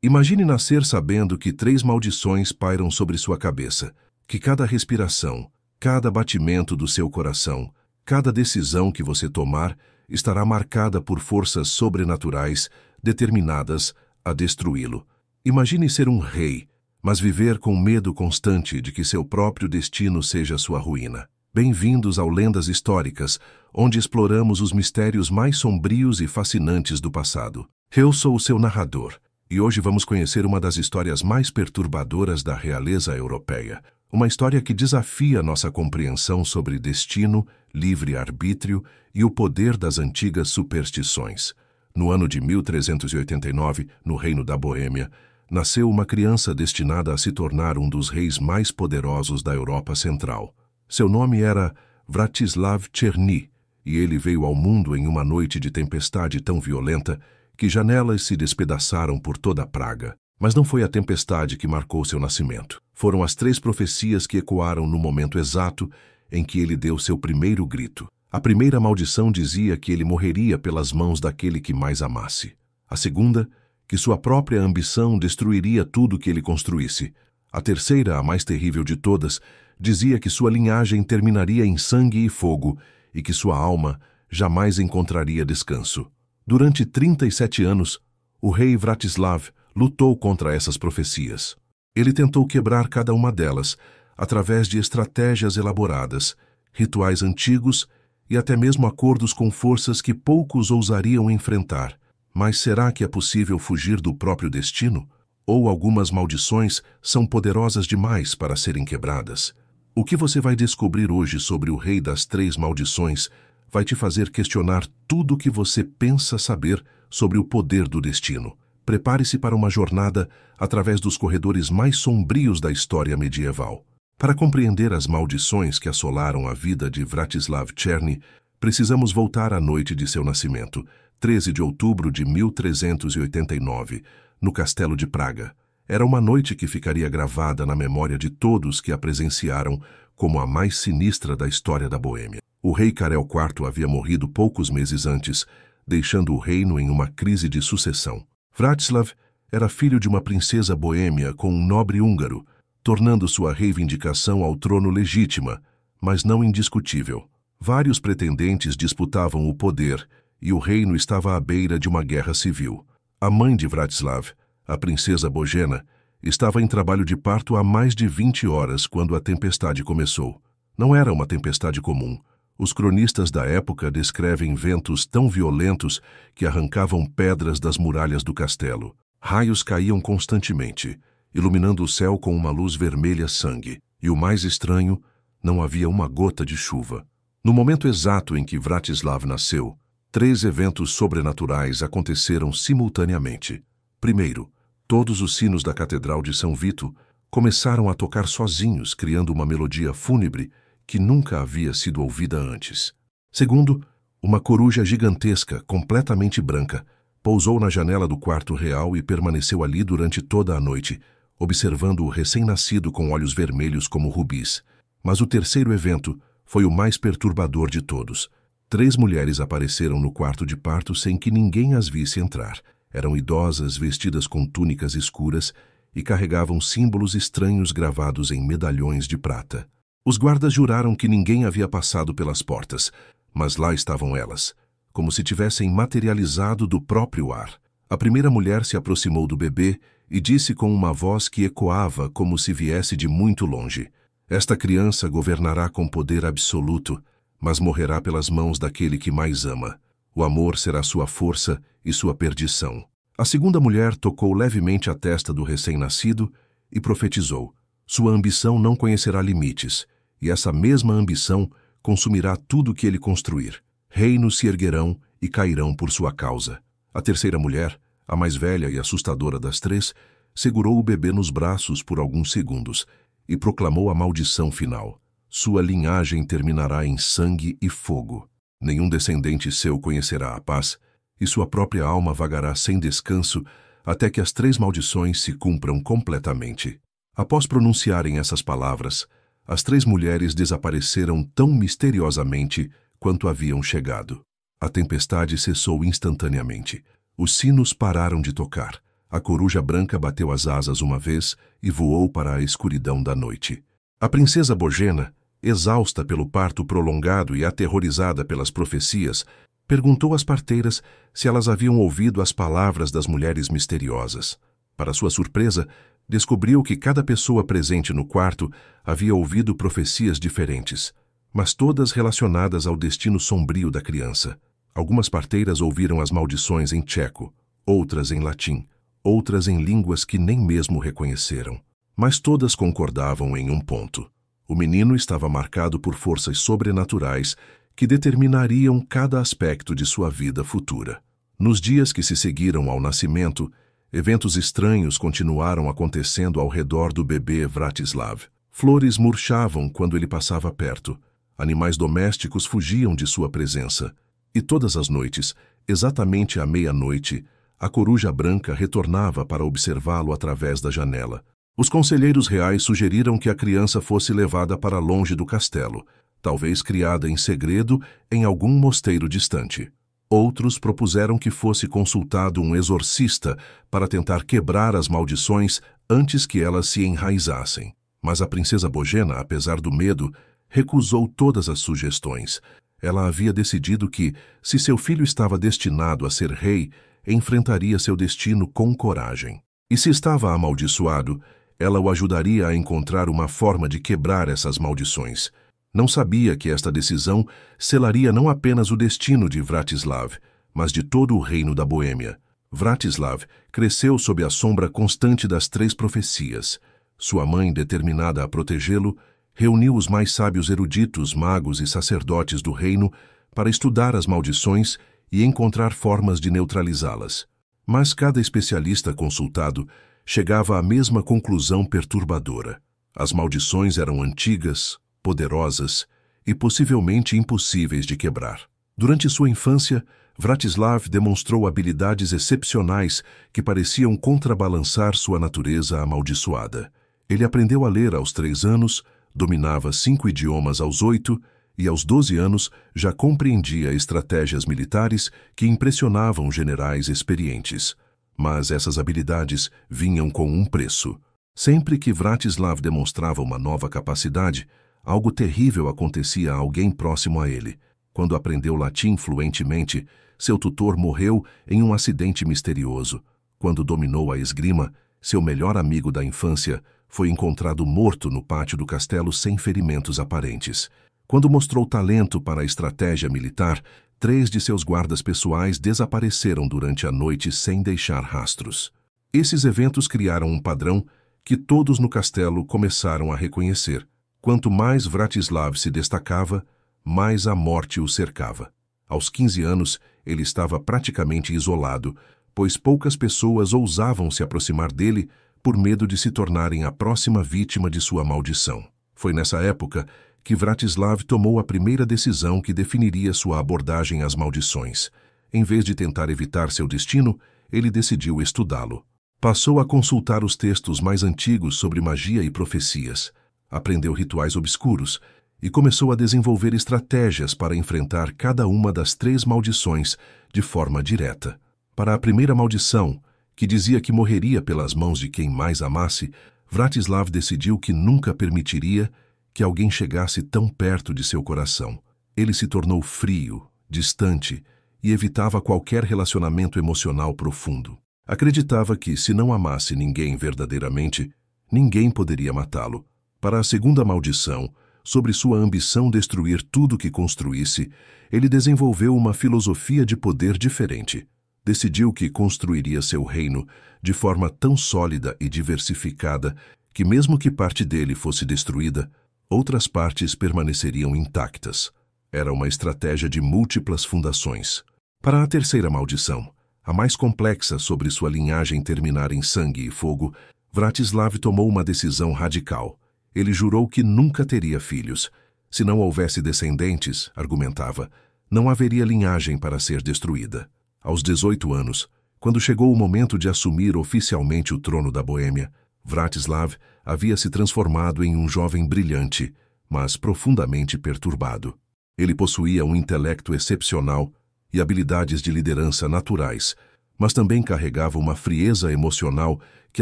Imagine nascer sabendo que 3 maldições pairam sobre sua cabeça, que cada respiração, cada batimento do seu coração, cada decisão que você tomar estará marcada por forças sobrenaturais determinadas a destruí-lo. Imagine ser um rei, mas viver com medo constante de que seu próprio destino seja sua ruína. Bem-vindos ao Lendas Históricas, onde exploramos os mistérios mais sombrios e fascinantes do passado. Eu sou o seu narrador, e hoje vamos conhecer uma das histórias mais perturbadoras da realeza europeia. Uma história que desafia nossa compreensão sobre destino, livre-arbítrio e o poder das antigas superstições. No ano de 1389, no Reino da Boêmia, nasceu uma criança destinada a se tornar um dos reis mais poderosos da Europa Central. Seu nome era Vratislav Černý, e ele veio ao mundo em uma noite de tempestade tão violenta que janelas se despedaçaram por toda a Praga. Mas não foi a tempestade que marcou seu nascimento. Foram as 3 profecias que ecoaram no momento exato em que ele deu seu primeiro grito. A primeira maldição dizia que ele morreria pelas mãos daquele que mais amasse. A segunda, que sua própria ambição destruiria tudo que ele construísse. A terceira, a mais terrível de todas, dizia que sua linhagem terminaria em sangue e fogo e que sua alma jamais encontraria descanso. Durante 37 anos, o rei Vratislav lutou contra essas profecias. Ele tentou quebrar cada uma delas através de estratégias elaboradas, rituais antigos e até mesmo acordos com forças que poucos ousariam enfrentar. Mas será que é possível fugir do próprio destino? Ou algumas maldições são poderosas demais para serem quebradas? O que você vai descobrir hoje sobre o rei das 3 maldições vai te fazer questionar tudo o que você pensa saber sobre o poder do destino. Prepare-se para uma jornada através dos corredores mais sombrios da história medieval. Para compreender as maldições que assolaram a vida de Vratislav Černý, precisamos voltar à noite de seu nascimento, 13 de outubro de 1389, no Castelo de Praga. Era uma noite que ficaria gravada na memória de todos que a presenciaram como a mais sinistra da história da Boêmia. O rei Karel IV havia morrido poucos meses antes, deixando o reino em uma crise de sucessão. Vratislav era filho de uma princesa boêmia com um nobre húngaro, tornando sua reivindicação ao trono legítima, mas não indiscutível. Vários pretendentes disputavam o poder e o reino estava à beira de uma guerra civil. A mãe de Vratislav, a princesa Bojena, estava em trabalho de parto há mais de 20 horas quando a tempestade começou. Não era uma tempestade comum. Os cronistas da época descrevem ventos tão violentos que arrancavam pedras das muralhas do castelo. Raios caíam constantemente, iluminando o céu com uma luz vermelha sangue. E o mais estranho, não havia uma gota de chuva. No momento exato em que Vratislav nasceu, 3 eventos sobrenaturais aconteceram simultaneamente. Primeiro, todos os sinos da Catedral de São Vito começaram a tocar sozinhos, criando uma melodia fúnebre que nunca havia sido ouvida antes. Segundo, uma coruja gigantesca, completamente branca, pousou na janela do quarto real e permaneceu ali durante toda a noite, observando o recém-nascido com olhos vermelhos como rubis. Mas o terceiro evento foi o mais perturbador de todos. 3 mulheres apareceram no quarto de parto sem que ninguém as visse entrar. Eram idosas, vestidas com túnicas escuras e carregavam símbolos estranhos gravados em medalhões de prata. Os guardas juraram que ninguém havia passado pelas portas, mas lá estavam elas, como se tivessem materializado do próprio ar. A primeira mulher se aproximou do bebê e disse com uma voz que ecoava como se viesse de muito longe: "Esta criança governará com poder absoluto, mas morrerá pelas mãos daquele que mais ama. O amor será sua força e sua perdição." A segunda mulher tocou levemente a testa do recém-nascido e profetizou: "Sua ambição não conhecerá limites, e essa mesma ambição consumirá tudo que ele construir. Reinos se erguerão e cairão por sua causa." A terceira mulher, a mais velha e assustadora das 3, segurou o bebê nos braços por alguns segundos e proclamou a maldição final: "Sua linhagem terminará em sangue e fogo. Nenhum descendente seu conhecerá a paz, e sua própria alma vagará sem descanso até que as 3 maldições se cumpram completamente." Após pronunciarem essas palavras, as 3 mulheres desapareceram tão misteriosamente quanto haviam chegado. A tempestade cessou instantaneamente. Os sinos pararam de tocar. A coruja branca bateu as asas uma vez e voou para a escuridão da noite. A princesa Bojena, exausta pelo parto prolongado e aterrorizada pelas profecias, perguntou às parteiras se elas haviam ouvido as palavras das mulheres misteriosas. Para sua surpresa, descobriu que cada pessoa presente no quarto havia ouvido profecias diferentes, mas todas relacionadas ao destino sombrio da criança. Algumas parteiras ouviram as maldições em tcheco, outras em latim, outras em línguas que nem mesmo reconheceram. Mas todas concordavam em um ponto. O menino estava marcado por forças sobrenaturais que determinariam cada aspecto de sua vida futura. Nos dias que se seguiram ao nascimento, eventos estranhos continuaram acontecendo ao redor do bebê Vratislav. Flores murchavam quando ele passava perto. Animais domésticos fugiam de sua presença. E todas as noites, exatamente à meia-noite, a coruja branca retornava para observá-lo através da janela. Os conselheiros reais sugeriram que a criança fosse levada para longe do castelo, talvez criada em segredo em algum mosteiro distante. Outros propuseram que fosse consultado um exorcista para tentar quebrar as maldições antes que elas se enraizassem. Mas a princesa Bojena, apesar do medo, recusou todas as sugestões. Ela havia decidido que, se seu filho estava destinado a ser rei, enfrentaria seu destino com coragem. E se estava amaldiçoado, ela o ajudaria a encontrar uma forma de quebrar essas maldições. Não sabia que esta decisão selaria não apenas o destino de Vratislav, mas de todo o reino da Boêmia. Vratislav cresceu sob a sombra constante das 3 profecias. Sua mãe, determinada a protegê-lo, reuniu os mais sábios eruditos, magos e sacerdotes do reino para estudar as maldições e encontrar formas de neutralizá-las. Mas cada especialista consultado chegava à mesma conclusão perturbadora. As maldições eram antigas, poderosas e possivelmente impossíveis de quebrar. Durante sua infância, Vratislav demonstrou habilidades excepcionais que pareciam contrabalançar sua natureza amaldiçoada. Ele aprendeu a ler aos 3 anos, dominava 5 idiomas aos 8 e aos 12 anos já compreendia estratégias militares que impressionavam generais experientes. Mas essas habilidades vinham com um preço. Sempre que Vratislav demonstrava uma nova capacidade, algo terrível acontecia a alguém próximo a ele. Quando aprendeu latim fluentemente, seu tutor morreu em um acidente misterioso. Quando dominou a esgrima, seu melhor amigo da infância foi encontrado morto no pátio do castelo sem ferimentos aparentes. Quando mostrou talento para a estratégia militar, 3 de seus guardas pessoais desapareceram durante a noite sem deixar rastros. Esses eventos criaram um padrão que todos no castelo começaram a reconhecer. Quanto mais Vratislav se destacava, mais a morte o cercava. Aos 15 anos, ele estava praticamente isolado, pois poucas pessoas ousavam se aproximar dele por medo de se tornarem a próxima vítima de sua maldição. Foi nessa época que Vratislav tomou a primeira decisão que definiria sua abordagem às maldições. Em vez de tentar evitar seu destino, ele decidiu estudá-lo. Passou a consultar os textos mais antigos sobre magia e profecias, aprendeu rituais obscuros e começou a desenvolver estratégias para enfrentar cada uma das 3 maldições de forma direta. Para a primeira maldição, que dizia que morreria pelas mãos de quem mais amasse, Vratislav decidiu que nunca permitiria que alguém chegasse tão perto de seu coração. Ele se tornou frio, distante e evitava qualquer relacionamento emocional profundo. Acreditava que, se não amasse ninguém verdadeiramente, ninguém poderia matá-lo. Para a segunda maldição, sobre sua ambição destruir tudo que construísse, ele desenvolveu uma filosofia de poder diferente. Decidiu que construiria seu reino de forma tão sólida e diversificada que, mesmo que parte dele fosse destruída, outras partes permaneceriam intactas. Era uma estratégia de múltiplas fundações. Para a terceira maldição, a mais complexa sobre sua linhagem terminar em sangue e fogo, Vratislav tomou uma decisão radical. Ele jurou que nunca teria filhos. Se não houvesse descendentes, argumentava, não haveria linhagem para ser destruída. Aos 18 anos, quando chegou o momento de assumir oficialmente o trono da Boêmia, Vratislav havia se transformado em um jovem brilhante, mas profundamente perturbado. Ele possuía um intelecto excepcional e habilidades de liderança naturais, mas também carregava uma frieza emocional que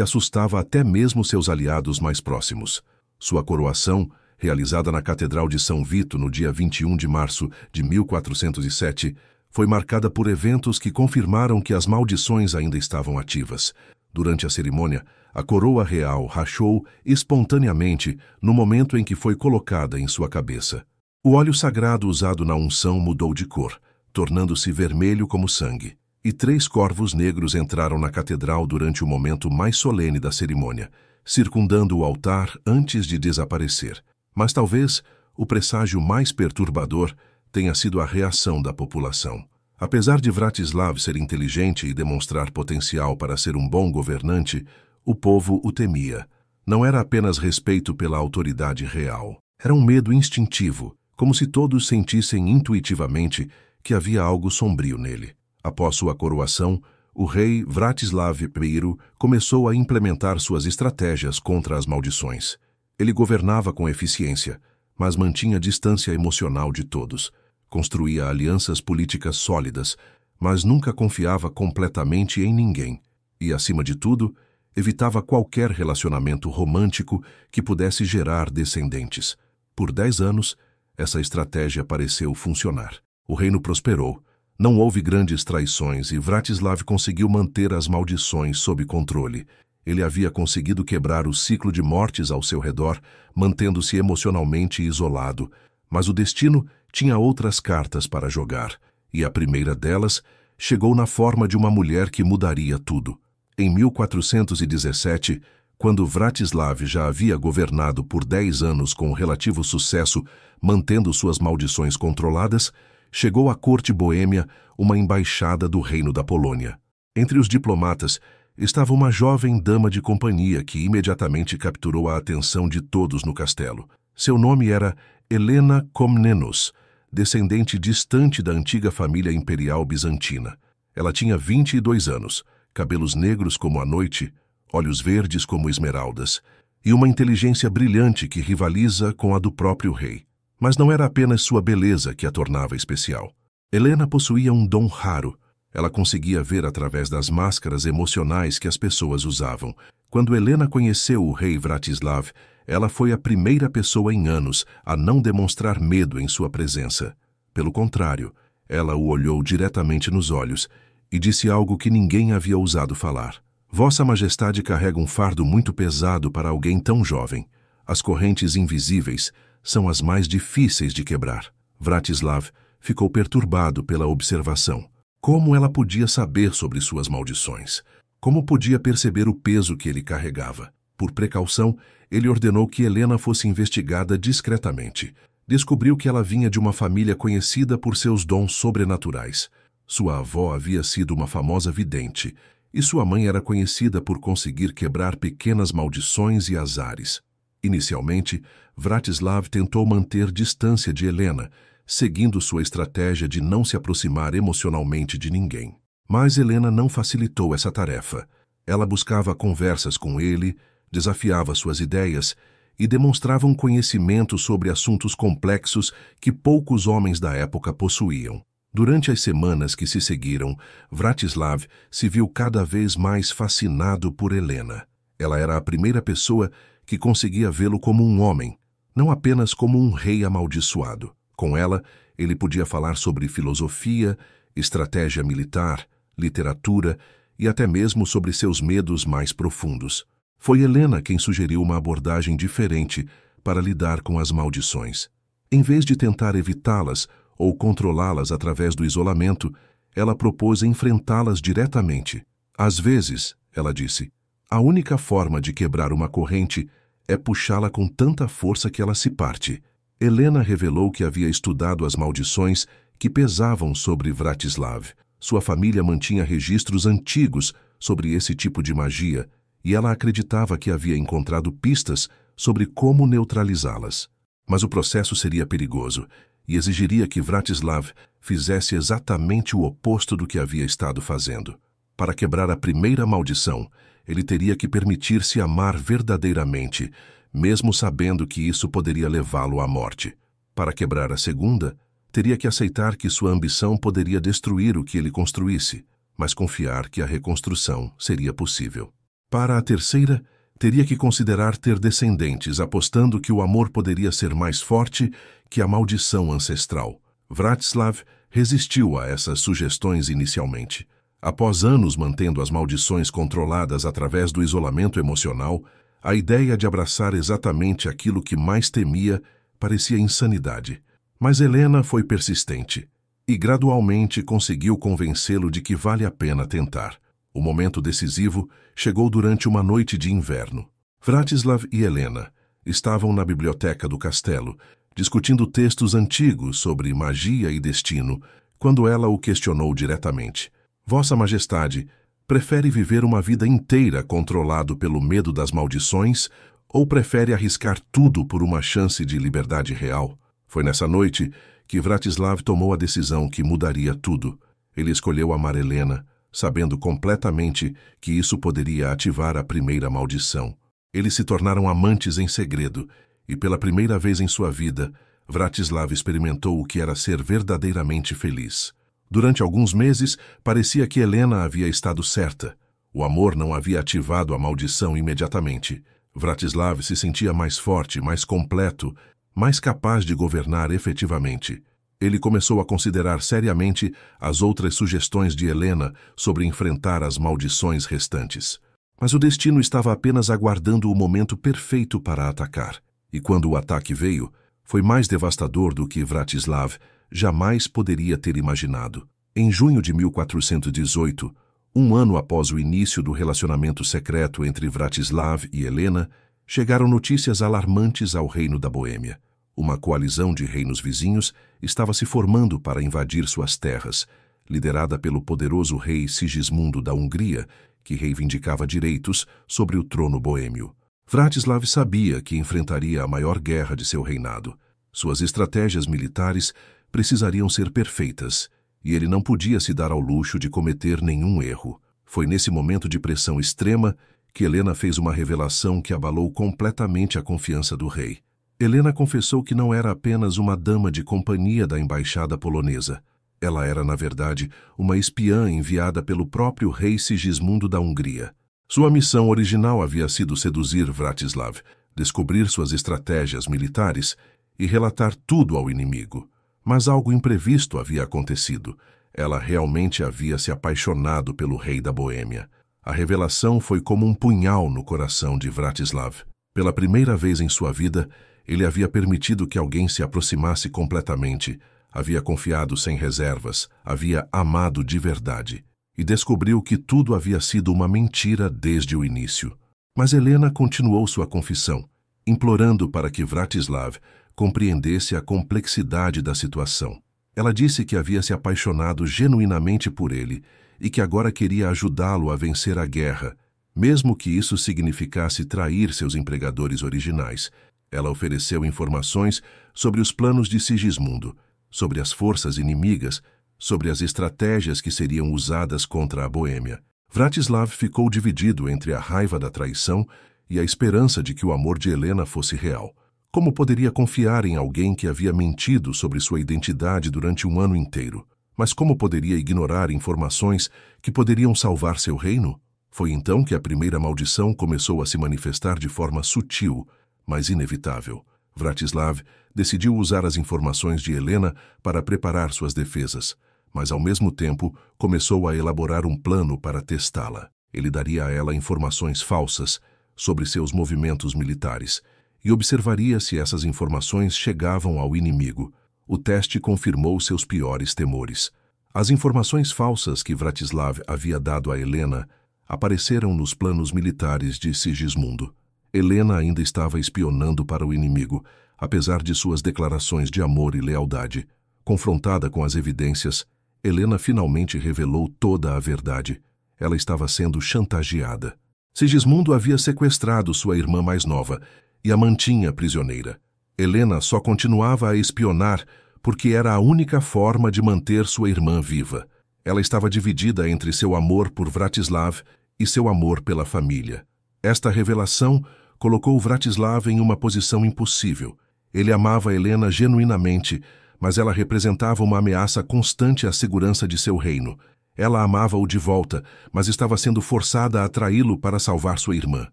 assustava até mesmo seus aliados mais próximos. Sua coroação, realizada na Catedral de São Vito no dia 21 de março de 1407, foi marcada por eventos que confirmaram que as maldições ainda estavam ativas. Durante a cerimônia, a coroa real rachou espontaneamente no momento em que foi colocada em sua cabeça. O óleo sagrado usado na unção mudou de cor, tornando-se vermelho como sangue, e 3 corvos negros entraram na catedral durante o momento mais solene da cerimônia, circundando o altar antes de desaparecer. Mas talvez o presságio mais perturbador tenha sido a reação da população. Apesar de Vratislav ser inteligente e demonstrar potencial para ser um bom governante, o povo o temia. Não era apenas respeito pela autoridade real. Era um medo instintivo, como se todos sentissem intuitivamente que havia algo sombrio nele. Após sua coroação, o rei Vratislav I começou a implementar suas estratégias contra as maldições. Ele governava com eficiência, mas mantinha distância emocional de todos. Construía alianças políticas sólidas, mas nunca confiava completamente em ninguém. E, acima de tudo, evitava qualquer relacionamento romântico que pudesse gerar descendentes. Por 10 anos, essa estratégia pareceu funcionar. O reino prosperou, não houve grandes traições e Vratislav conseguiu manter as maldições sob controle. Ele havia conseguido quebrar o ciclo de mortes ao seu redor, mantendo-se emocionalmente isolado, mas o destino tinha outras cartas para jogar, e a primeira delas chegou na forma de uma mulher que mudaria tudo. Em 1417, quando Vratislav já havia governado por 10 anos com relativo sucesso, mantendo suas maldições controladas, chegou à corte boêmia uma embaixada do reino da Polônia. Entre os diplomatas estava uma jovem dama de companhia que imediatamente capturou a atenção de todos no castelo. Seu nome era Helena Komnenos, descendente distante da antiga família imperial bizantina. Ela tinha 22 anos, cabelos negros como a noite, olhos verdes como esmeraldas, e uma inteligência brilhante que rivaliza com a do próprio rei. Mas não era apenas sua beleza que a tornava especial. Helena possuía um dom raro. Ela conseguia ver através das máscaras emocionais que as pessoas usavam. Quando Helena conheceu o rei Vratislav, ela foi a primeira pessoa em anos a não demonstrar medo em sua presença. Pelo contrário, ela o olhou diretamente nos olhos e disse algo que ninguém havia ousado falar. Vossa Majestade carrega um fardo muito pesado para alguém tão jovem. As correntes invisíveis são as mais difíceis de quebrar. Vratislav ficou perturbado pela observação. Como ela podia saber sobre suas maldições? Como podia perceber o peso que ele carregava? Por precaução, ele ordenou que Helena fosse investigada discretamente. Descobriu que ela vinha de uma família conhecida por seus dons sobrenaturais. Sua avó havia sido uma famosa vidente, e sua mãe era conhecida por conseguir quebrar pequenas maldições e azares. Inicialmente, Vratislav tentou manter distância de Helena, seguindo sua estratégia de não se aproximar emocionalmente de ninguém. Mas Helena não facilitou essa tarefa. Ela buscava conversas com ele, desafiava suas ideias e demonstrava um conhecimento sobre assuntos complexos que poucos homens da época possuíam. Durante as semanas que se seguiram, Vratislav se viu cada vez mais fascinado por Helena. Ela era a primeira pessoa que conseguia vê-lo como um homem, não apenas como um rei amaldiçoado. Com ela, ele podia falar sobre filosofia, estratégia militar, literatura e até mesmo sobre seus medos mais profundos. Foi Helena quem sugeriu uma abordagem diferente para lidar com as maldições. Em vez de tentar evitá-las ou controlá-las através do isolamento, ela propôs enfrentá-las diretamente. Às vezes, ela disse, a única forma de quebrar uma corrente é puxá-la com tanta força que ela se parte. Helena revelou que havia estudado as maldições que pesavam sobre Vratislav. Sua família mantinha registros antigos sobre esse tipo de magia, e ela acreditava que havia encontrado pistas sobre como neutralizá-las. Mas o processo seria perigoso e exigiria que Vratislav fizesse exatamente o oposto do que havia estado fazendo. Para quebrar a primeira maldição, ele teria que permitir-se amar verdadeiramente, mesmo sabendo que isso poderia levá-lo à morte. Para quebrar a segunda, teria que aceitar que sua ambição poderia destruir o que ele construísse. mas confiar que a reconstrução seria possível. Para a terceira, teria que considerar ter descendentes, apostando que o amor poderia ser mais forte que a maldição ancestral. Vratislav resistiu a essas sugestões inicialmente. Após anos mantendo as maldições controladas através do isolamento emocional, a ideia de abraçar exatamente aquilo que mais temia parecia insanidade. Mas Helena foi persistente e gradualmente conseguiu convencê-lo de que vale a pena tentar. O momento decisivo chegou durante uma noite de inverno. Vratislav e Helena estavam na biblioteca do castelo, discutindo textos antigos sobre magia e destino, quando ela o questionou diretamente. Vossa Majestade prefere viver uma vida inteira controlado pelo medo das maldições ou prefere arriscar tudo por uma chance de liberdade real? Foi nessa noite que Vratislav tomou a decisão que mudaria tudo. Ele escolheu amar Helena, sabendo completamente que isso poderia ativar a primeira maldição. Eles se tornaram amantes em segredo, e pela primeira vez em sua vida, Vratislav experimentou o que era ser verdadeiramente feliz. Durante alguns meses, parecia que Helena havia estado certa. O amor não havia ativado a maldição imediatamente. Vratislav se sentia mais forte, mais completo, mais capaz de governar efetivamente. Ele começou a considerar seriamente as outras sugestões de Helena sobre enfrentar as maldições restantes. Mas o destino estava apenas aguardando o momento perfeito para atacar. E quando o ataque veio, foi mais devastador do que Vratislav jamais poderia ter imaginado. Em junho de 1418, um ano após o início do relacionamento secreto entre Vratislav e Helena, chegaram notícias alarmantes ao reino da Boêmia. Uma coalizão de reinos vizinhos estava se formando para invadir suas terras, liderada pelo poderoso rei Sigismundo da Hungria, que reivindicava direitos sobre o trono boêmio. Vratislav sabia que enfrentaria a maior guerra de seu reinado. Suas estratégias militares precisariam ser perfeitas, e ele não podia se dar ao luxo de cometer nenhum erro. Foi nesse momento de pressão extrema que Helena fez uma revelação que abalou completamente a confiança do rei. Helena confessou que não era apenas uma dama de companhia da embaixada polonesa. Ela era, na verdade, uma espiã enviada pelo próprio rei Sigismundo da Hungria. Sua missão original havia sido seduzir Vratislav, descobrir suas estratégias militares e relatar tudo ao inimigo. Mas algo imprevisto havia acontecido. Ela realmente havia se apaixonado pelo rei da Boêmia. A revelação foi como um punhal no coração de Vratislav. Pela primeira vez em sua vida, ele havia permitido que alguém se aproximasse completamente, havia confiado sem reservas, havia amado de verdade. E descobriu que tudo havia sido uma mentira desde o início. Mas Helena continuou sua confissão, implorando para que Vratislav compreendesse a complexidade da situação. Ela disse que havia se apaixonado genuinamente por ele e que agora queria ajudá-lo a vencer a guerra, mesmo que isso significasse trair seus empregadores originais. Ela ofereceu informações sobre os planos de Sigismundo, sobre as forças inimigas, sobre as estratégias que seriam usadas contra a Boêmia. Vratislav ficou dividido entre a raiva da traição e a esperança de que o amor de Helena fosse real. Como poderia confiar em alguém que havia mentido sobre sua identidade durante um ano inteiro? Mas como poderia ignorar informações que poderiam salvar seu reino? Foi então que a primeira maldição começou a se manifestar de forma sutil, mas inevitável. Vratislav decidiu usar as informações de Helena para preparar suas defesas, mas ao mesmo tempo começou a elaborar um plano para testá-la. Ele daria a ela informações falsas sobre seus movimentos militares e observaria se essas informações chegavam ao inimigo. O teste confirmou seus piores temores. As informações falsas que Vratislav havia dado a Helena apareceram nos planos militares de Sigismundo. Helena ainda estava espionando para o inimigo, apesar de suas declarações de amor e lealdade. Confrontada com as evidências, Helena finalmente revelou toda a verdade. Ela estava sendo chantageada. Sigismundo havia sequestrado sua irmã mais nova e a mantinha prisioneira. Helena só continuava a espionar porque era a única forma de manter sua irmã viva. Ela estava dividida entre seu amor por Vratislav e seu amor pela família. Esta revelação colocou Vratislav em uma posição impossível. Ele amava Helena genuinamente, mas ela representava uma ameaça constante à segurança de seu reino. Ela amava-o de volta, mas estava sendo forçada a traí-lo para salvar sua irmã.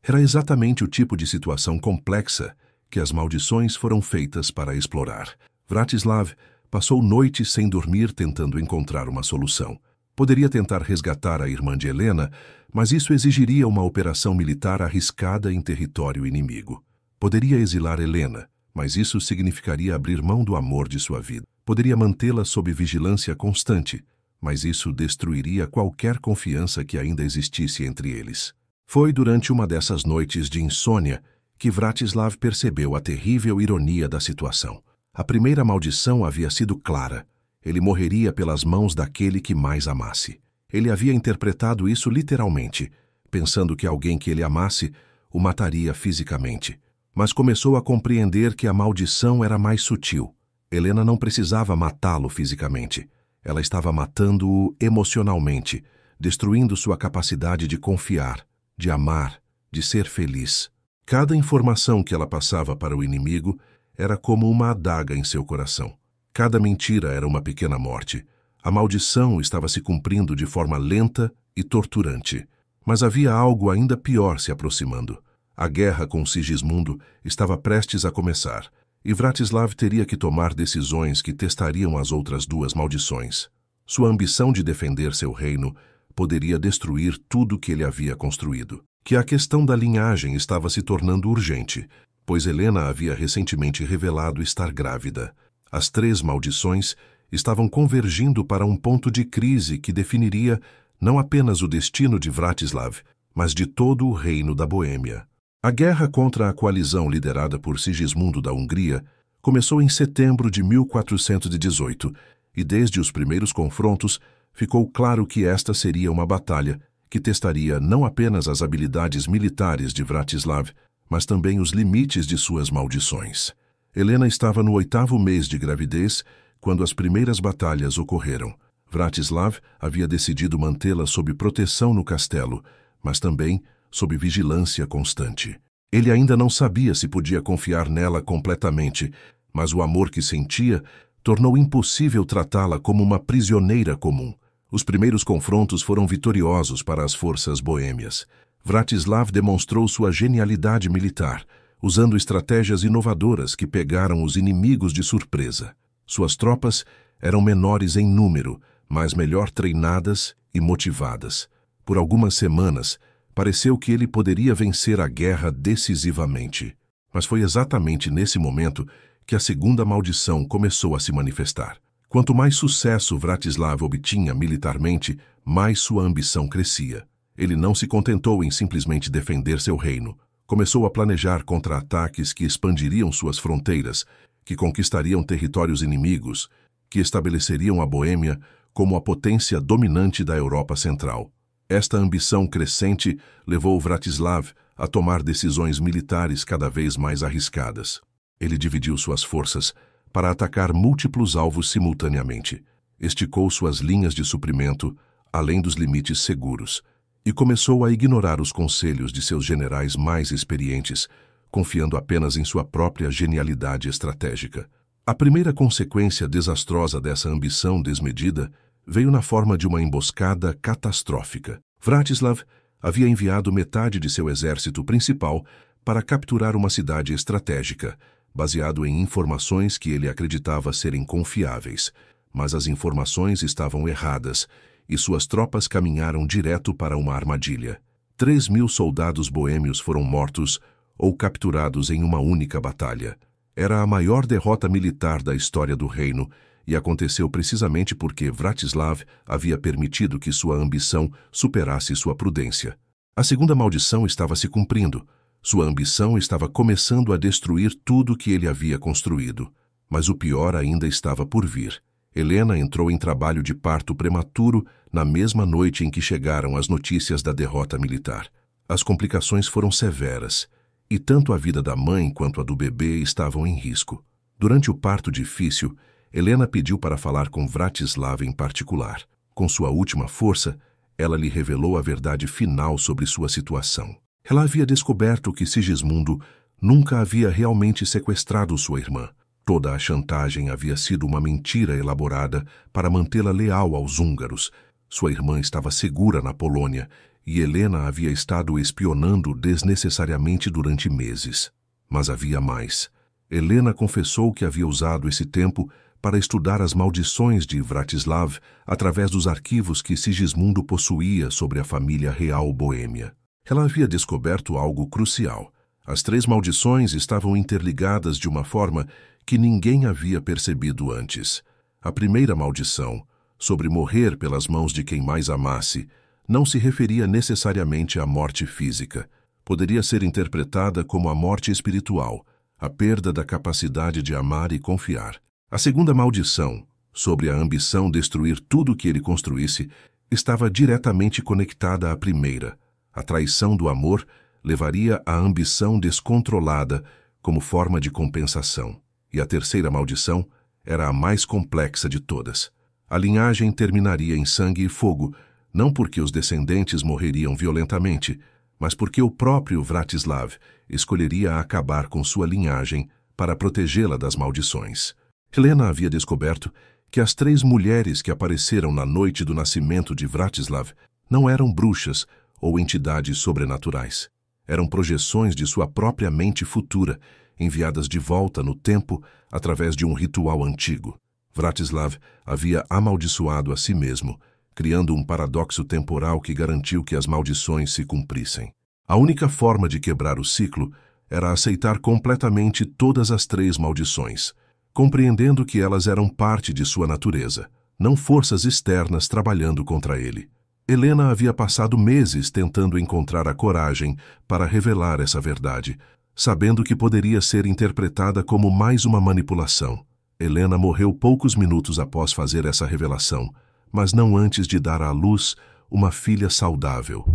Era exatamente o tipo de situação complexa que as maldições foram feitas para explorar. Vratislav passou noites sem dormir tentando encontrar uma solução. Poderia tentar resgatar a irmã de Helena, mas isso exigiria uma operação militar arriscada em território inimigo. Poderia exilar Helena, mas isso significaria abrir mão do amor de sua vida. Poderia mantê-la sob vigilância constante, mas isso destruiria qualquer confiança que ainda existisse entre eles. Foi durante uma dessas noites de insônia que Vratislav percebeu a terrível ironia da situação. A primeira maldição havia sido clara. Ele morreria pelas mãos daquele que mais amasse. Ele havia interpretado isso literalmente, pensando que alguém que ele amasse o mataria fisicamente. Mas começou a compreender que a maldição era mais sutil. Helena não precisava matá-lo fisicamente. Ela estava matando-o emocionalmente, destruindo sua capacidade de confiar, de amar, de ser feliz. Cada informação que ela passava para o inimigo era como uma adaga em seu coração. Cada mentira era uma pequena morte. A maldição estava se cumprindo de forma lenta e torturante. Mas havia algo ainda pior se aproximando. A guerra com Sigismundo estava prestes a começar, e Vratislav teria que tomar decisões que testariam as outras duas maldições. Sua ambição de defender seu reino poderia destruir tudo que ele havia construído. Que a questão da linhagem estava se tornando urgente, pois Helena havia recentemente revelado estar grávida. As 3 maldições estavam convergindo para um ponto de crise que definiria não apenas o destino de Vratislav, mas de todo o reino da Boêmia. A guerra contra a coalizão liderada por Sigismundo da Hungria começou em setembro de 1418, e desde os primeiros confrontos ficou claro que esta seria uma batalha que testaria não apenas as habilidades militares de Vratislav, mas também os limites de suas maldições. Helena estava no 8º mês de gravidez quando as primeiras batalhas ocorreram. Vratislav havia decidido mantê-la sob proteção no castelo, mas também sob vigilância constante. Ele ainda não sabia se podia confiar nela completamente, mas o amor que sentia tornou impossível tratá-la como uma prisioneira comum. Os primeiros confrontos foram vitoriosos para as forças boêmias. Vratislav demonstrou sua genialidade militar, usando estratégias inovadoras que pegaram os inimigos de surpresa. Suas tropas eram menores em número, mas melhor treinadas e motivadas. Por algumas semanas, pareceu que ele poderia vencer a guerra decisivamente. Mas foi exatamente nesse momento que a segunda maldição começou a se manifestar. Quanto mais sucesso Vratislav obtinha militarmente, mais sua ambição crescia. Ele não se contentou em simplesmente defender seu reino. Começou a planejar contra-ataques que expandiriam suas fronteiras, que conquistariam territórios inimigos, que estabeleceriam a Boêmia como a potência dominante da Europa Central. Esta ambição crescente levou Vratislav a tomar decisões militares cada vez mais arriscadas. Ele dividiu suas forças para atacar múltiplos alvos simultaneamente, esticou suas linhas de suprimento além dos limites seguros e começou a ignorar os conselhos de seus generais mais experientes, confiando apenas em sua própria genialidade estratégica. A primeira consequência desastrosa dessa ambição desmedida veio na forma de uma emboscada catastrófica. Vratislav havia enviado metade de seu exército principal para capturar uma cidade estratégica, baseado em informações que ele acreditava serem confiáveis, mas as informações estavam erradas e suas tropas caminharam direto para uma armadilha. 3.000 soldados boêmios foram mortos ou capturados em uma única batalha. Era a maior derrota militar da história do reino e aconteceu precisamente porque Vratislav havia permitido que sua ambição superasse sua prudência. A segunda maldição estava se cumprindo. Sua ambição estava começando a destruir tudo que ele havia construído. Mas o pior ainda estava por vir. Helena entrou em trabalho de parto prematuro na mesma noite em que chegaram as notícias da derrota militar. As complicações foram severas, e tanto a vida da mãe quanto a do bebê estavam em risco. Durante o parto difícil, Helena pediu para falar com Vratislav em particular. Com sua última força, ela lhe revelou a verdade final sobre sua situação. Ela havia descoberto que Sigismundo nunca havia realmente sequestrado sua irmã. Toda a chantagem havia sido uma mentira elaborada para mantê-la leal aos húngaros. Sua irmã estava segura na Polônia e Helena havia estado espionando desnecessariamente durante meses. Mas havia mais. Helena confessou que havia usado esse tempo para estudar as maldições de Vratislav através dos arquivos que Sigismundo possuía sobre a família real boêmia. Ela havia descoberto algo crucial. As 3 maldições estavam interligadas de uma forma que ninguém havia percebido antes. A primeira maldição, sobre morrer pelas mãos de quem mais amasse, não se referia necessariamente à morte física. Poderia ser interpretada como a morte espiritual, a perda da capacidade de amar e confiar. A segunda maldição, sobre a ambição destruir tudo que ele construísse, estava diretamente conectada à primeira. A traição do amor levaria à ambição descontrolada como forma de compensação. E a terceira maldição era a mais complexa de todas. A linhagem terminaria em sangue e fogo, não porque os descendentes morreriam violentamente, mas porque o próprio Vratislav escolheria acabar com sua linhagem para protegê-la das maldições. Helena havia descoberto que as 3 mulheres que apareceram na noite do nascimento de Vratislav não eram bruxas ou entidades sobrenaturais. Eram projeções de sua própria mente futura, enviadas de volta no tempo através de um ritual antigo. Vratislav havia amaldiçoado a si mesmo, criando um paradoxo temporal que garantiu que as maldições se cumprissem. A única forma de quebrar o ciclo era aceitar completamente todas as 3 maldições, compreendendo que elas eram parte de sua natureza, não forças externas trabalhando contra ele. Helena havia passado meses tentando encontrar a coragem para revelar essa verdade, sabendo que poderia ser interpretada como mais uma manipulação. Helena morreu poucos minutos após fazer essa revelação, mas não antes de dar à luz uma filha saudável.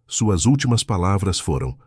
Suas últimas palavras foram: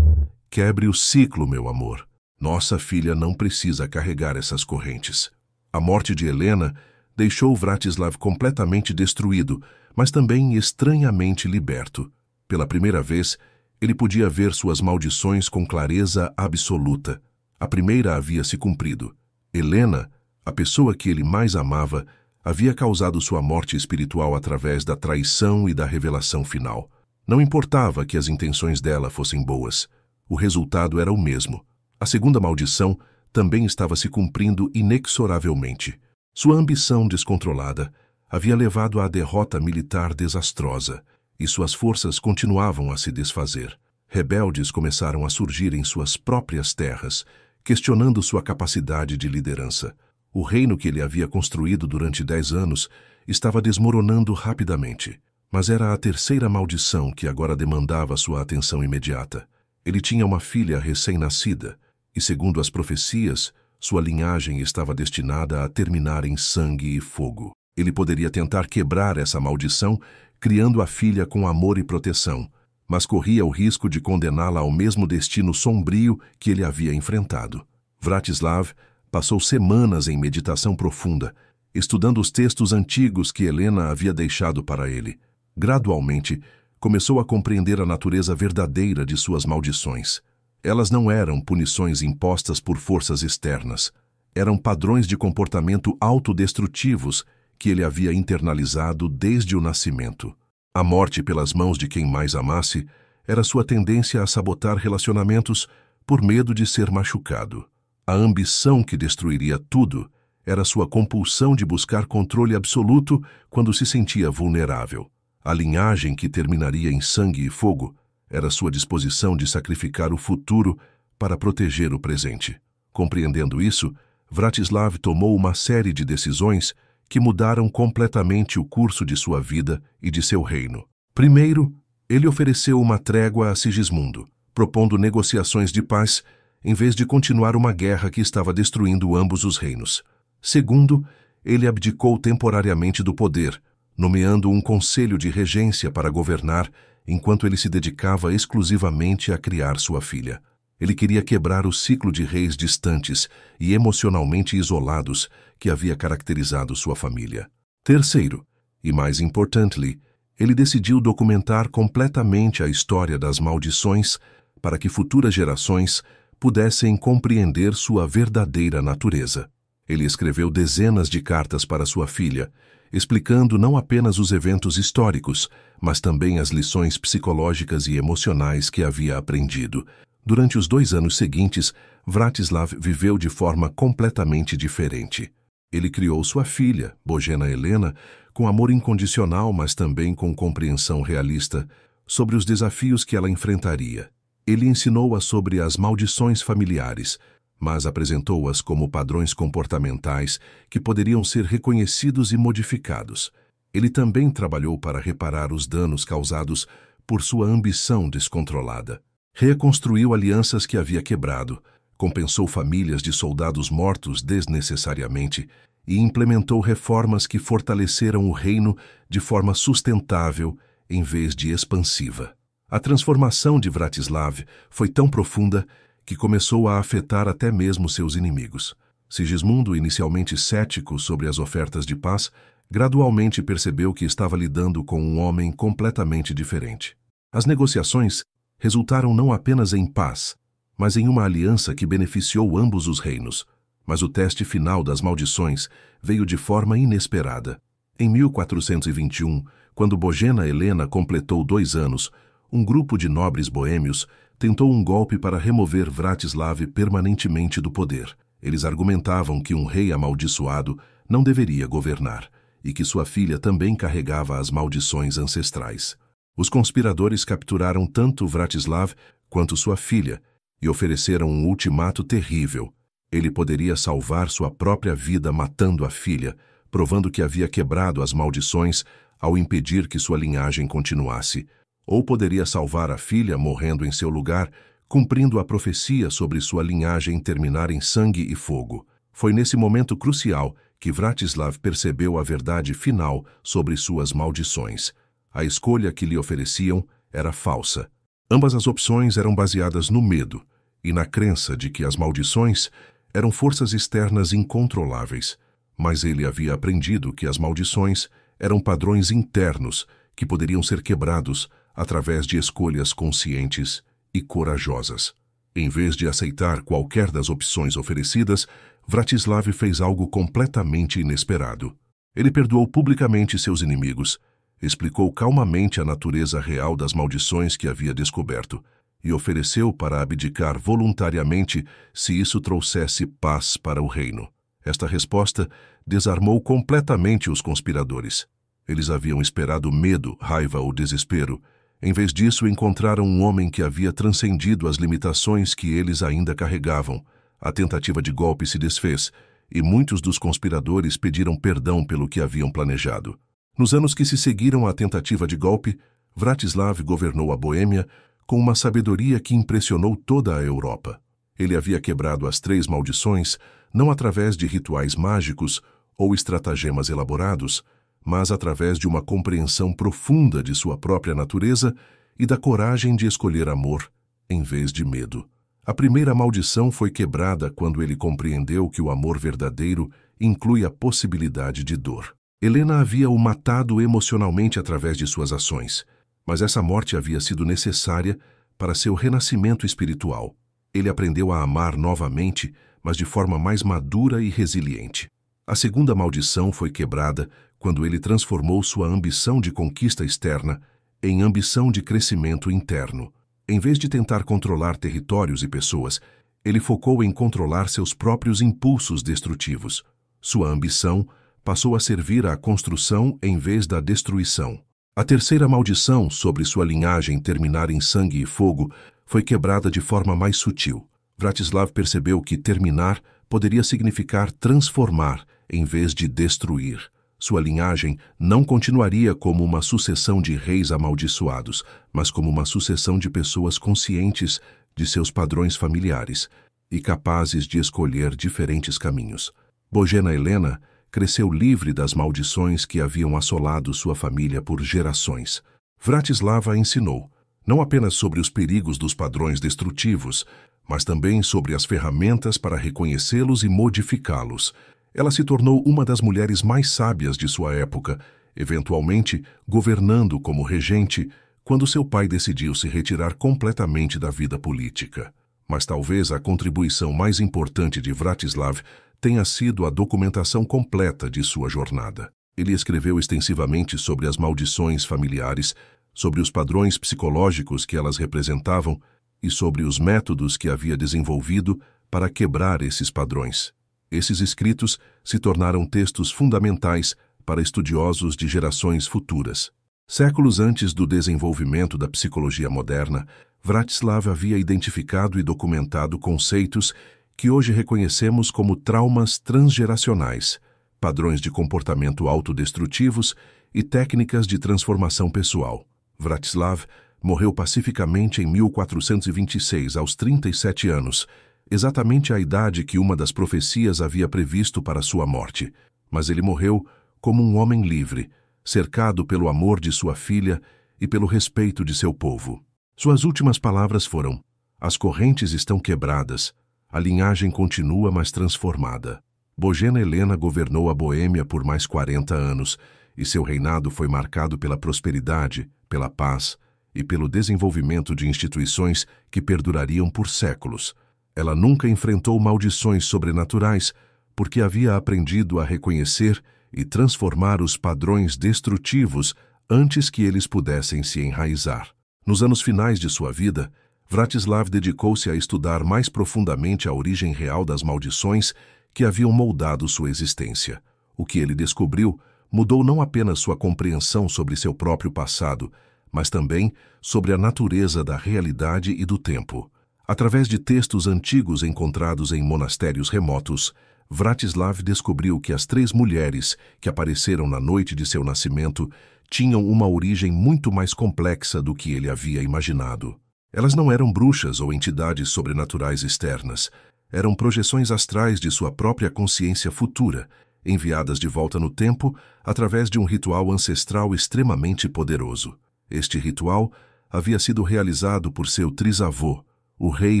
"Quebre o ciclo, meu amor. Nossa filha não precisa carregar essas correntes." A morte de Helena deixou Vratislav completamente destruído, mas também estranhamente liberto. Pela primeira vez, ele podia ver suas maldições com clareza absoluta. A primeira havia se cumprido. Helena, a pessoa que ele mais amava, havia causado sua morte espiritual através da traição e da revelação final. Não importava que as intenções dela fossem boas. O resultado era o mesmo. A segunda maldição também estava se cumprindo inexoravelmente. Sua ambição descontrolada havia levado à derrota militar desastrosa, e suas forças continuavam a se desfazer. Rebeldes começaram a surgir em suas próprias terras, questionando sua capacidade de liderança. O reino que ele havia construído durante 10 anos estava desmoronando rapidamente. Mas era a terceira maldição que agora demandava sua atenção imediata. Ele tinha uma filha recém-nascida, e segundo as profecias, sua linhagem estava destinada a terminar em sangue e fogo. Ele poderia tentar quebrar essa maldição, criando a filha com amor e proteção, mas corria o risco de condená-la ao mesmo destino sombrio que ele havia enfrentado. Vratislav passou semanas em meditação profunda, estudando os textos antigos que Helena havia deixado para ele. Gradualmente, começou a compreender a natureza verdadeira de suas maldições. Elas não eram punições impostas por forças externas. Eram padrões de comportamento autodestrutivos que ele havia internalizado desde o nascimento. A morte pelas mãos de quem mais amasse era sua tendência a sabotar relacionamentos por medo de ser machucado. A ambição que destruiria tudo era sua compulsão de buscar controle absoluto quando se sentia vulnerável. A linhagem que terminaria em sangue e fogo era sua disposição de sacrificar o futuro para proteger o presente. Compreendendo isso, Vratislav tomou uma série de decisões que mudaram completamente o curso de sua vida e de seu reino. Primeiro, ele ofereceu uma trégua a Sigismundo, propondo negociações de paz em vez de continuar uma guerra que estava destruindo ambos os reinos. Segundo, ele abdicou temporariamente do poder, nomeando um conselho de regência para governar enquanto ele se dedicava exclusivamente a criar sua filha. Ele queria quebrar o ciclo de reis distantes e emocionalmente isolados que havia caracterizado sua família. Terceiro, e mais importante, ele decidiu documentar completamente a história das maldições para que futuras gerações pudessem compreender sua verdadeira natureza. Ele escreveu dezenas de cartas para sua filha, explicando não apenas os eventos históricos, mas também as lições psicológicas e emocionais que havia aprendido. Durante os 2 anos seguintes, Vratislav viveu de forma completamente diferente. Ele criou sua filha, Bojena Helena, com amor incondicional, mas também com compreensão realista sobre os desafios que ela enfrentaria. Ele ensinou-a sobre as maldições familiares, mas apresentou-as como padrões comportamentais que poderiam ser reconhecidos e modificados. Ele também trabalhou para reparar os danos causados por sua ambição descontrolada. Reconstruiu alianças que havia quebrado, compensou famílias de soldados mortos desnecessariamente e implementou reformas que fortaleceram o reino de forma sustentável em vez de expansiva. A transformação de Vratislav foi tão profunda que começou a afetar até mesmo seus inimigos. Sigismundo, inicialmente cético sobre as ofertas de paz, gradualmente percebeu que estava lidando com um homem completamente diferente. As negociações resultaram não apenas em paz, mas em uma aliança que beneficiou ambos os reinos. Mas o teste final das maldições veio de forma inesperada. Em 1421, quando Bojena Helena completou 2 anos, um grupo de nobres boêmios tentou um golpe para remover Vratislav permanentemente do poder. Eles argumentavam que um rei amaldiçoado não deveria governar e que sua filha também carregava as maldições ancestrais. Os conspiradores capturaram tanto Vratislav quanto sua filha e ofereceram um ultimato terrível. Ele poderia salvar sua própria vida matando a filha, provando que havia quebrado as maldições ao impedir que sua linhagem continuasse. Ou poderia salvar a filha morrendo em seu lugar, cumprindo a profecia sobre sua linhagem terminar em sangue e fogo. Foi nesse momento crucial que Vratislav percebeu a verdade final sobre suas maldições. A escolha que lhe ofereciam era falsa. Ambas as opções eram baseadas no medo e na crença de que as maldições eram forças externas incontroláveis. Mas ele havia aprendido que as maldições eram padrões internos que poderiam ser quebrados através de escolhas conscientes e corajosas. Em vez de aceitar qualquer das opções oferecidas, Vratislav fez algo completamente inesperado. Ele perdoou publicamente seus inimigos, explicou calmamente a natureza real das maldições que havia descoberto e ofereceu para abdicar voluntariamente se isso trouxesse paz para o reino. Esta resposta desarmou completamente os conspiradores. Eles haviam esperado medo, raiva ou desespero. Em vez disso, encontraram um homem que havia transcendido as limitações que eles ainda carregavam. A tentativa de golpe se desfez, e muitos dos conspiradores pediram perdão pelo que haviam planejado. Nos anos que se seguiram à tentativa de golpe, Vratislav governou a Boêmia com uma sabedoria que impressionou toda a Europa. Ele havia quebrado as 3 maldições não através de rituais mágicos ou estratagemas elaborados, mas através de uma compreensão profunda de sua própria natureza e da coragem de escolher amor em vez de medo. A primeira maldição foi quebrada quando ele compreendeu que o amor verdadeiro inclui a possibilidade de dor. Helena havia o matado emocionalmente através de suas ações, mas essa morte havia sido necessária para seu renascimento espiritual. Ele aprendeu a amar novamente, mas de forma mais madura e resiliente. A segunda maldição foi quebrada quando ele transformou sua ambição de conquista externa em ambição de crescimento interno. Em vez de tentar controlar territórios e pessoas, ele focou em controlar seus próprios impulsos destrutivos. Sua ambição passou a servir à construção em vez da destruição. A terceira maldição sobre sua linhagem terminar em sangue e fogo foi quebrada de forma mais sutil. Vratislav percebeu que terminar poderia significar transformar em vez de destruir. Sua linhagem não continuaria como uma sucessão de reis amaldiçoados, mas como uma sucessão de pessoas conscientes de seus padrões familiares e capazes de escolher diferentes caminhos. Bojena Helena cresceu livre das maldições que haviam assolado sua família por gerações. Vratislav a ensinou, não apenas sobre os perigos dos padrões destrutivos, mas também sobre as ferramentas para reconhecê-los e modificá-los. Ela se tornou uma das mulheres mais sábias de sua época, eventualmente governando como regente quando seu pai decidiu se retirar completamente da vida política. Mas talvez a contribuição mais importante de Vratislav tenha sido a documentação completa de sua jornada. Ele escreveu extensivamente sobre as maldições familiares, sobre os padrões psicológicos que elas representavam e sobre os métodos que havia desenvolvido para quebrar esses padrões. Esses escritos se tornaram textos fundamentais para estudiosos de gerações futuras. Séculos antes do desenvolvimento da psicologia moderna, Vratislav havia identificado e documentado conceitos que hoje reconhecemos como traumas transgeracionais, padrões de comportamento autodestrutivos e técnicas de transformação pessoal. Vratislav morreu pacificamente em 1426, aos 37 anos, exatamente a idade que uma das profecias havia previsto para sua morte. Mas ele morreu como um homem livre, cercado pelo amor de sua filha e pelo respeito de seu povo. Suas últimas palavras foram: "As correntes estão quebradas, a linhagem continua, mas transformada." Bojena Helena governou a Boêmia por mais 40 anos, e seu reinado foi marcado pela prosperidade, pela paz e pelo desenvolvimento de instituições que perdurariam por séculos. Ela nunca enfrentou maldições sobrenaturais, porque havia aprendido a reconhecer e transformar os padrões destrutivos antes que eles pudessem se enraizar. Nos anos finais de sua vida, Vratislav dedicou-se a estudar mais profundamente a origem real das maldições que haviam moldado sua existência. O que ele descobriu mudou não apenas sua compreensão sobre seu próprio passado, mas também sobre a natureza da realidade e do tempo. Através de textos antigos encontrados em monastérios remotos, Vratislav descobriu que as 3 mulheres que apareceram na noite de seu nascimento tinham uma origem muito mais complexa do que ele havia imaginado. Elas não eram bruxas ou entidades sobrenaturais externas, eram projeções astrais de sua própria consciência futura, enviadas de volta no tempo através de um ritual ancestral extremamente poderoso. Este ritual havia sido realizado por seu trisavô, o rei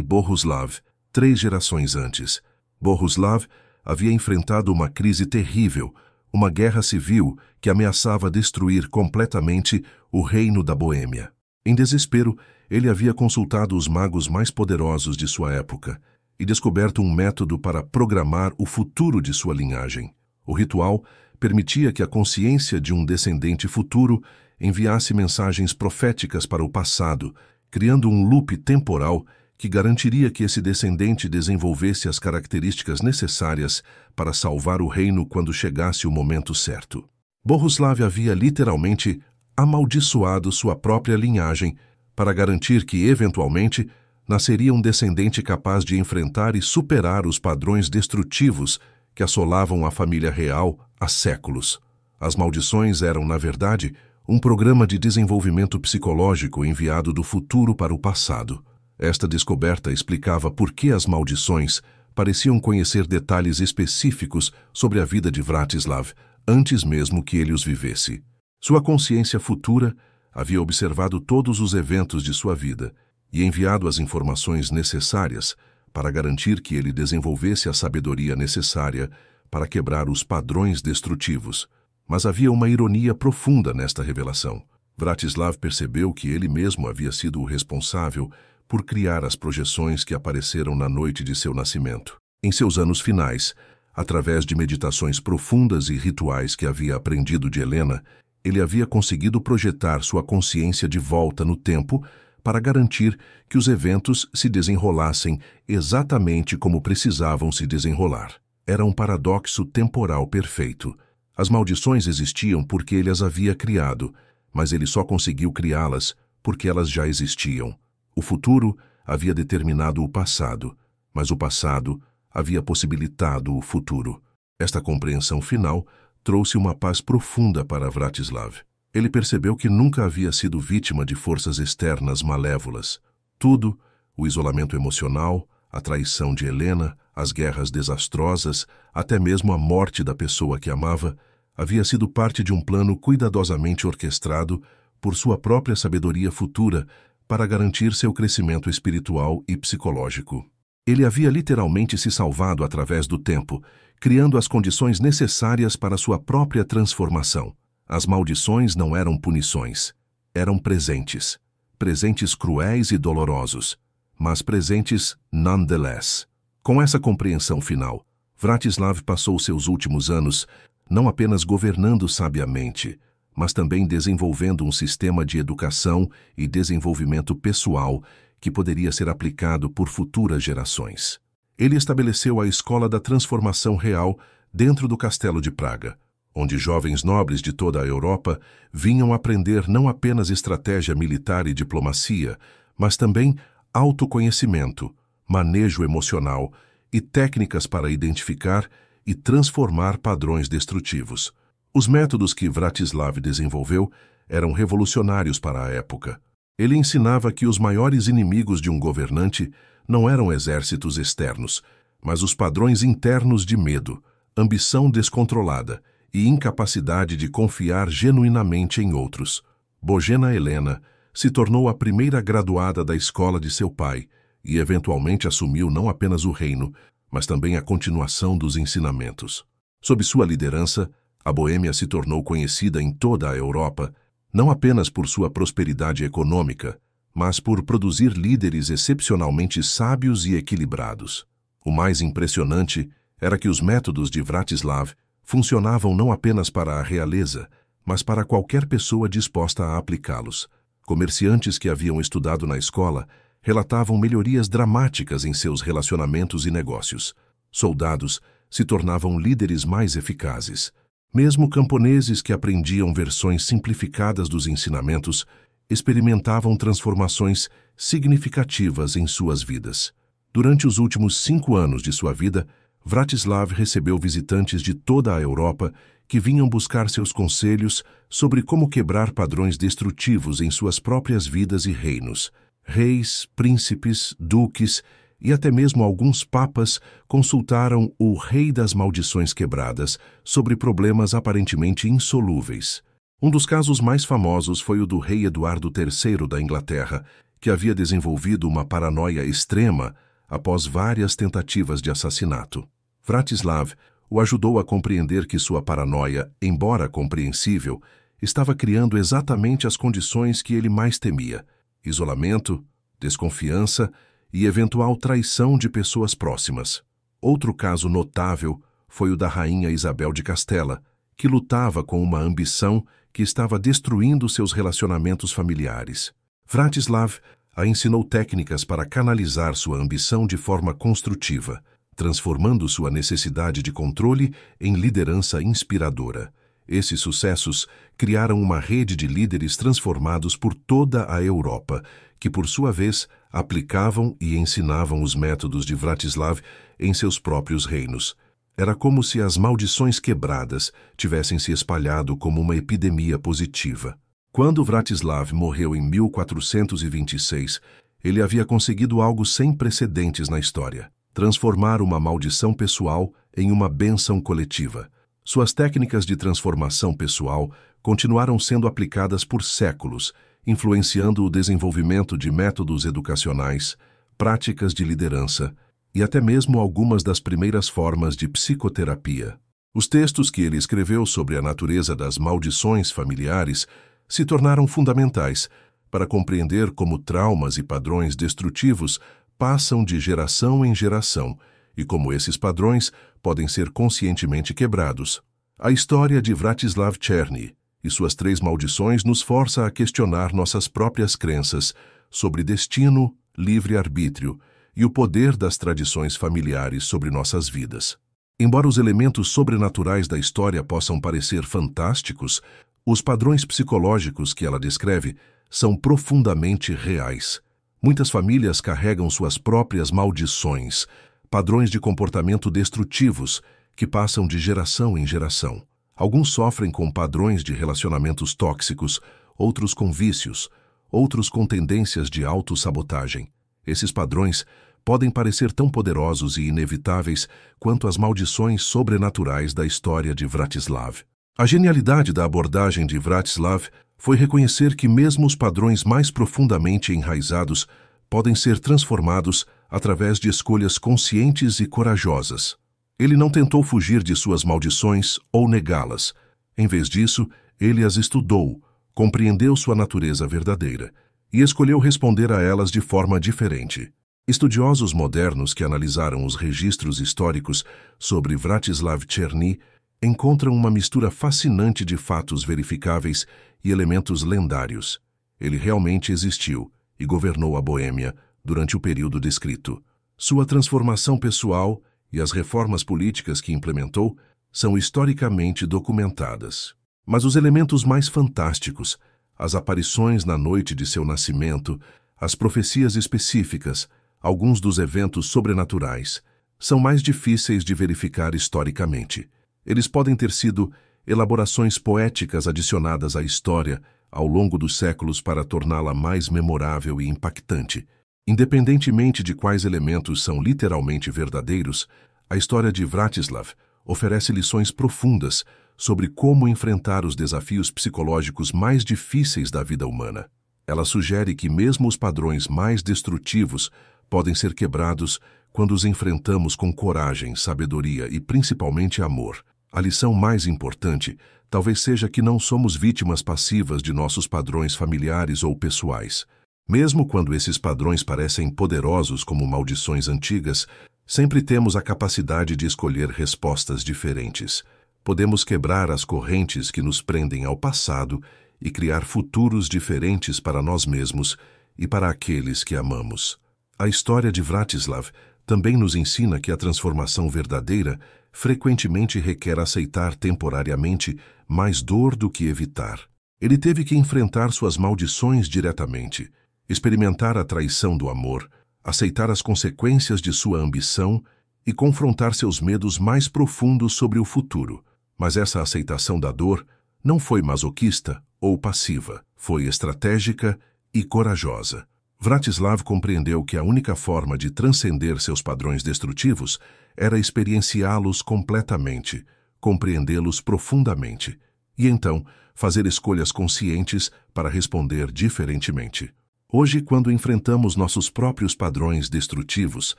Bohuslav, 3 gerações antes. Bohuslav havia enfrentado uma crise terrível, uma guerra civil que ameaçava destruir completamente o reino da Boêmia. Em desespero, ele havia consultado os magos mais poderosos de sua época e descoberto um método para programar o futuro de sua linhagem. O ritual permitia que a consciência de um descendente futuro enviasse mensagens proféticas para o passado, criando um loop temporal que garantiria que esse descendente desenvolvesse as características necessárias para salvar o reino quando chegasse o momento certo. Bohuslav havia literalmente amaldiçoado sua própria linhagem para garantir que, eventualmente, nasceria um descendente capaz de enfrentar e superar os padrões destrutivos que assolavam a família real há séculos. As maldições eram, na verdade, um programa de desenvolvimento psicológico enviado do futuro para o passado. Esta descoberta explicava por que as maldições pareciam conhecer detalhes específicos sobre a vida de Vratislav antes mesmo que ele os vivesse. Sua consciência futura havia observado todos os eventos de sua vida e enviado as informações necessárias para garantir que ele desenvolvesse a sabedoria necessária para quebrar os padrões destrutivos. Mas havia uma ironia profunda nesta revelação. Vratislav percebeu que ele mesmo havia sido o responsável por criar as projeções que apareceram na noite de seu nascimento. Em seus anos finais, através de meditações profundas e rituais que havia aprendido de Helena, ele havia conseguido projetar sua consciência de volta no tempo para garantir que os eventos se desenrolassem exatamente como precisavam se desenrolar. Era um paradoxo temporal perfeito. As maldições existiam porque ele as havia criado, mas ele só conseguiu criá-las porque elas já existiam. O futuro havia determinado o passado, mas o passado havia possibilitado o futuro. Esta compreensão final trouxe uma paz profunda para Vratislav. Ele percebeu que nunca havia sido vítima de forças externas malévolas. Tudo, o isolamento emocional, a traição de Helena, as guerras desastrosas, até mesmo a morte da pessoa que amava, havia sido parte de um plano cuidadosamente orquestrado por sua própria sabedoria futura para garantir seu crescimento espiritual e psicológico. Ele havia literalmente se salvado através do tempo, criando as condições necessárias para sua própria transformação. As maldições não eram punições, eram presentes. Presentes cruéis e dolorosos, mas presentes nonetheless. Com essa compreensão final, Vratislav passou seus últimos anos não apenas governando sabiamente, mas também desenvolvendo um sistema de educação e desenvolvimento pessoal que poderia ser aplicado por futuras gerações. Ele estabeleceu a Escola da Transformação Real dentro do Castelo de Praga, onde jovens nobres de toda a Europa vinham aprender não apenas estratégia militar e diplomacia, mas também autoconhecimento, manejo emocional e técnicas para identificar e transformar padrões destrutivos. Os métodos que Vratislav desenvolveu eram revolucionários para a época. Ele ensinava que os maiores inimigos de um governante não eram exércitos externos, mas os padrões internos de medo, ambição descontrolada e incapacidade de confiar genuinamente em outros. Bojena Helena se tornou a primeira graduada da escola de seu pai e eventualmente assumiu não apenas o reino, mas também a continuação dos ensinamentos. Sob sua liderança, a Boêmia se tornou conhecida em toda a Europa, não apenas por sua prosperidade econômica, mas por produzir líderes excepcionalmente sábios e equilibrados. O mais impressionante era que os métodos de Vratislav funcionavam não apenas para a realeza, mas para qualquer pessoa disposta a aplicá-los. Comerciantes que haviam estudado na escola relatavam melhorias dramáticas em seus relacionamentos e negócios. Soldados se tornavam líderes mais eficazes. Mesmo camponeses que aprendiam versões simplificadas dos ensinamentos experimentavam transformações significativas em suas vidas. Durante os últimos 5 anos de sua vida, Vratislav recebeu visitantes de toda a Europa que vinham buscar seus conselhos sobre como quebrar padrões destrutivos em suas próprias vidas e reinos. Reis, príncipes, duques e até mesmo alguns papas consultaram o Rei das Maldições Quebradas sobre problemas aparentemente insolúveis. Um dos casos mais famosos foi o do rei Eduardo III da Inglaterra, que havia desenvolvido uma paranoia extrema após várias tentativas de assassinato. Vratislav o ajudou a compreender que sua paranoia, embora compreensível, estava criando exatamente as condições que ele mais temia: isolamento, desconfiança e eventual traição de pessoas próximas. Outro caso notável foi o da rainha Isabel de Castela, que lutava com uma ambição que estava destruindo seus relacionamentos familiares. Vratislav a ensinou técnicas para canalizar sua ambição de forma construtiva, transformando sua necessidade de controle em liderança inspiradora. Esses sucessos criaram uma rede de líderes transformados por toda a Europa, que, por sua vez, aplicavam e ensinavam os métodos de Vratislav em seus próprios reinos. Era como se as maldições quebradas tivessem se espalhado como uma epidemia positiva. Quando Vratislav morreu em 1426, ele havia conseguido algo sem precedentes na história: transformar uma maldição pessoal em uma bênção coletiva. Suas técnicas de transformação pessoal continuaram sendo aplicadas por séculos, influenciando o desenvolvimento de métodos educacionais, práticas de liderança e até mesmo algumas das primeiras formas de psicoterapia. Os textos que ele escreveu sobre a natureza das maldições familiares se tornaram fundamentais para compreender como traumas e padrões destrutivos passam de geração em geração e como esses padrões podem ser conscientemente quebrados. A história de Vratislav Cherny e suas 3 maldições nos força a questionar nossas próprias crenças sobre destino, livre-arbítrio e o poder das tradições familiares sobre nossas vidas. Embora os elementos sobrenaturais da história possam parecer fantásticos, os padrões psicológicos que ela descreve são profundamente reais. Muitas famílias carregam suas próprias maldições, padrões de comportamento destrutivos que passam de geração em geração. Alguns sofrem com padrões de relacionamentos tóxicos, outros com vícios, outros com tendências de autossabotagem. Esses padrões podem parecer tão poderosos e inevitáveis quanto as maldições sobrenaturais da história de Vratislav. A genialidade da abordagem de Vratislav foi reconhecer que mesmo os padrões mais profundamente enraizados podem ser transformados através de escolhas conscientes e corajosas. Ele não tentou fugir de suas maldições ou negá-las. Em vez disso, ele as estudou, compreendeu sua natureza verdadeira e escolheu responder a elas de forma diferente. Estudiosos modernos que analisaram os registros históricos sobre Vratislav Cherny encontram uma mistura fascinante de fatos verificáveis e elementos lendários. Ele realmente existiu e governou a Boêmia durante o período descrito. Sua transformação pessoal e as reformas políticas que implementou são historicamente documentadas. Mas os elementos mais fantásticos, as aparições na noite de seu nascimento, as profecias específicas, alguns dos eventos sobrenaturais, são mais difíceis de verificar historicamente. Eles podem ter sido elaborações poéticas adicionadas à história ao longo dos séculos para torná-la mais memorável e impactante. Independentemente de quais elementos são literalmente verdadeiros, a história de Vratislav oferece lições profundas sobre como enfrentar os desafios psicológicos mais difíceis da vida humana. Ela sugere que mesmo os padrões mais destrutivos podem ser quebrados quando os enfrentamos com coragem, sabedoria e principalmente amor. A lição mais importante talvez seja que não somos vítimas passivas de nossos padrões familiares ou pessoais. Mesmo quando esses padrões parecem poderosos como maldições antigas, sempre temos a capacidade de escolher respostas diferentes. Podemos quebrar as correntes que nos prendem ao passado e criar futuros diferentes para nós mesmos e para aqueles que amamos. A história de Vratislav também nos ensina que a transformação verdadeira frequentemente requer aceitar temporariamente mais dor do que evitar. Ele teve que enfrentar suas maldições diretamente, experimentar a traição do amor, aceitar as consequências de sua ambição e confrontar seus medos mais profundos sobre o futuro. Mas essa aceitação da dor não foi masoquista ou passiva, foi estratégica e corajosa. Vratislav compreendeu que a única forma de transcender seus padrões destrutivos era experienciá-los completamente, compreendê-los profundamente, e então fazer escolhas conscientes para responder diferentemente. Hoje, quando enfrentamos nossos próprios padrões destrutivos,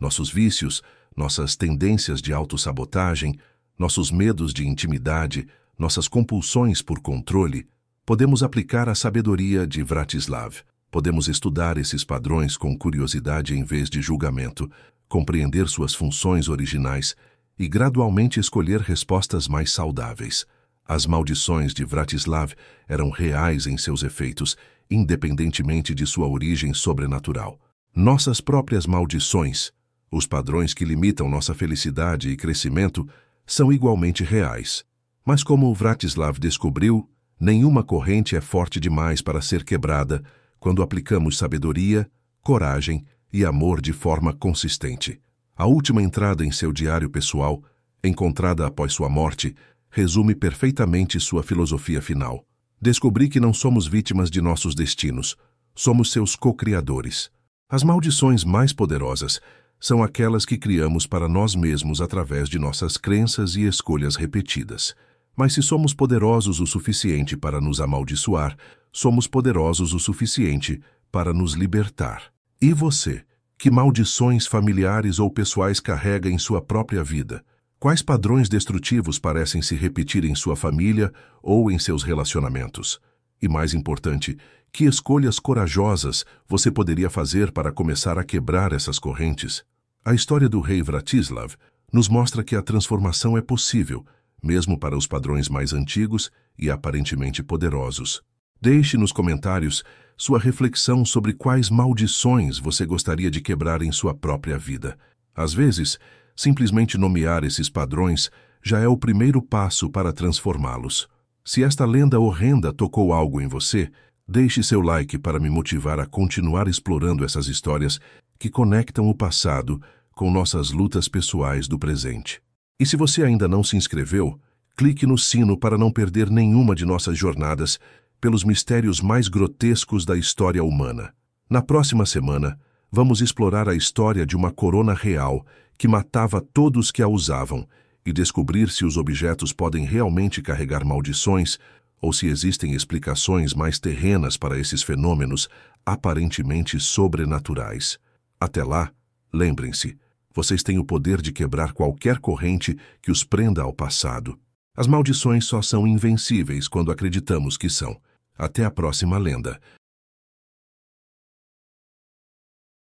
nossos vícios, nossas tendências de autossabotagem, nossos medos de intimidade, nossas compulsões por controle, podemos aplicar a sabedoria de Vratislav. Podemos estudar esses padrões com curiosidade em vez de julgamento, compreender suas funções originais e gradualmente escolher respostas mais saudáveis. As maldições de Vratislav eram reais em seus efeitos, independentemente de sua origem sobrenatural. Nossas próprias maldições, os padrões que limitam nossa felicidade e crescimento, são igualmente reais. Mas como Vratislav descobriu, nenhuma corrente é forte demais para ser quebrada quando aplicamos sabedoria, coragem e amor de forma consistente. A última entrada em seu diário pessoal, encontrada após sua morte, resume perfeitamente sua filosofia final. Descobri que não somos vítimas de nossos destinos, somos seus co-criadores. As maldições mais poderosas são aquelas que criamos para nós mesmos através de nossas crenças e escolhas repetidas. Mas se somos poderosos o suficiente para nos amaldiçoar, somos poderosos o suficiente para nos libertar. E você? Que maldições familiares ou pessoais carrega em sua própria vida? Quais padrões destrutivos parecem se repetir em sua família ou em seus relacionamentos? E mais importante, que escolhas corajosas você poderia fazer para começar a quebrar essas correntes? A história do rei Vratislav nos mostra que a transformação é possível, mesmo para os padrões mais antigos e aparentemente poderosos. Deixe nos comentários sua reflexão sobre quais maldições você gostaria de quebrar em sua própria vida. Às vezes, simplesmente nomear esses padrões já é o primeiro passo para transformá-los. Se esta lenda horrenda tocou algo em você, deixe seu like para me motivar a continuar explorando essas histórias que conectam o passado com nossas lutas pessoais do presente. E se você ainda não se inscreveu, clique no sino para não perder nenhuma de nossas jornadas pelos mistérios mais grotescos da história humana. Na próxima semana, vamos explorar a história de uma corona real que matava todos que a usavam e descobrir se os objetos podem realmente carregar maldições ou se existem explicações mais terrenas para esses fenômenos aparentemente sobrenaturais. Até lá, lembrem-se, vocês têm o poder de quebrar qualquer corrente que os prenda ao passado. As maldições só são invencíveis quando acreditamos que são. Até a próxima lenda.